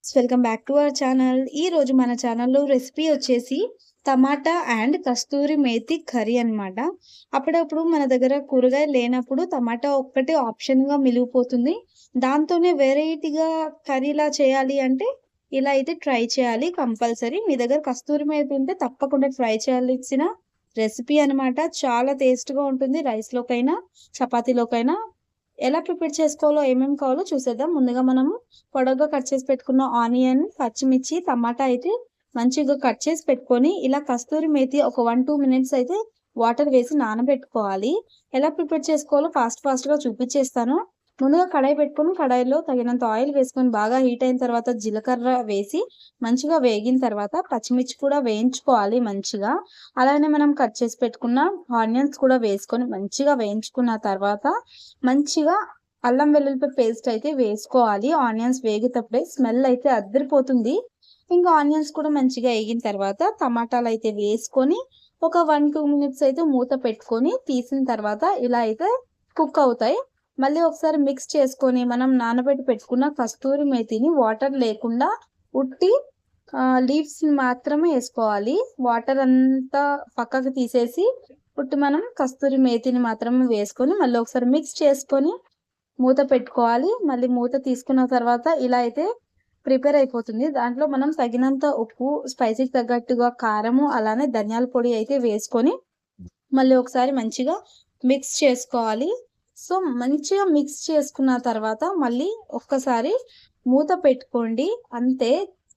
Welcome back to our channel. ఈ రోజు మన ఛానల్‌లో రెసిపీ వచ్చేసి టమాటా అండ్ కస్తూరి మేతి కర్రీ అన్నమాట. అప్పుడప్పుడు మన దగ్గర కూరగాయలు లేనప్పుడు టమాటా ఒక్కటే ఆప్షన్‌గా మిగిలిపోతుంది. దాంతోనే వెరైటీగా కర్రీలా చేయాలి అంటే ఇలా అయితే ట్రై చేయాలి కంపల్సరీ. మీ దగ్గర కస్తూరి మేతి ఉంటే తప్పకుండా ట్రై చేయాల్సిన రెసిపీ అన్నమాట. చాలా టేస్ట్‌గా ఉంటుంది. రైస్‌లోకైనా, చపాతీలోకైనా ఎలా ప్రిపేర్ చేసుకోవాలో, ఏమేమి కావాలో చూసేద్దాం. ముందుగా మనము పొడవుగా కట్ చేసి పెట్టుకున్న ఆనియన్, పచ్చిమిర్చి, టమాటా అయితే మంచిగా కట్ చేసి పెట్టుకొని, ఇలా కస్తూరి మేతి ఒక 1, 2 మినిట్స్ అయితే వాటర్ వేసి నానబెట్టుకోవాలి. ఎలా ప్రిపేర్ చేసుకోవాలో ఫాస్ట్‌గా చూపిచ్చేస్తాను. ముందుగా కడాయి పెట్టుకొని, కడాయిలో తగినంత ఆయిల్ వేసుకొని బాగా హీట్ అయిన తర్వాత జీలకర్ర వేసి మంచిగా వేగిన తర్వాత పచ్చిమిర్చి కూడా వేయించుకోవాలి మంచిగా. అలానే మనం కట్ చేసి పెట్టుకున్న ఆనియన్స్ కూడా వేసుకొని మంచిగా వేయించుకున్న తర్వాత మంచిగా అల్లం వెల్లుల్లిపాయ పేస్ట్ అయితే వేసుకోవాలి. ఆనియన్స్ వేగేటప్పుడే స్మెల్ అయితే అద్దరిపోతుంది. ఇంకా ఆనియన్స్ కూడా మంచిగా ఏగిన తర్వాత టమాటాలైతే వేసుకొని ఒక 1, 2 మినిట్స్ అయితే మూత పెట్టుకొని తీసిన తర్వాత ఇలా అయితే కుక్ అవుతాయి. మళ్ళీ ఒకసారి మిక్స్ చేసుకొని మనం నానబెట్టి పెట్టుకున్న కస్తూరి మేతిని వాటర్ లేకుండా ఉట్టి లీవ్స్‌ని మాత్రమే ఏసుకోవాలి. వాటర్ అంతా పక్కకు తీసేసి ఉట్టి మనం కస్తూరి మేతిని మాత్రమే వేసుకొని మళ్ళీ ఒకసారి మిక్స్ చేసుకొని మూత పెట్టుకోవాలి. మళ్ళీ మూత తీసుకున్న తర్వాత ఇలా అయితే ప్రిపేర్ అయిపోతుంది. దాంట్లో మనం తగినంత ఉప్పు, స్పైసీకి తగ్గట్టుగా కారము, అలానే ధనియాల పొడి అయితే వేసుకొని మళ్ళీ ఒకసారి మంచిగా మిక్స్ చేసుకోవాలి. సో, మంచిగా మిక్స్ చేసుకున్న తర్వాత మళ్ళీ ఒక్కసారి మూత పెట్టుకోండి. అంతే.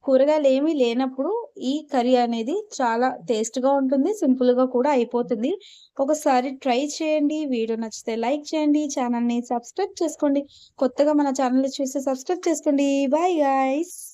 కూరగాయలేమీ లేనప్పుడు ఈ కర్రీ అనేది చాలా టేస్ట్‌గా ఉంటుంది. సింపుల్‌గా కూడా అయిపోతుంది. ఒకసారి ట్రై చేయండి. వీడియో నచ్చితే లైక్ చేయండి. ఛానల్‌ని సబ్స్క్రైబ్ చేసుకోండి. కొత్తగా మన ఛానల్‌ని చూస్తే సబ్స్క్రైబ్ చేసుకోండి. Bye guys.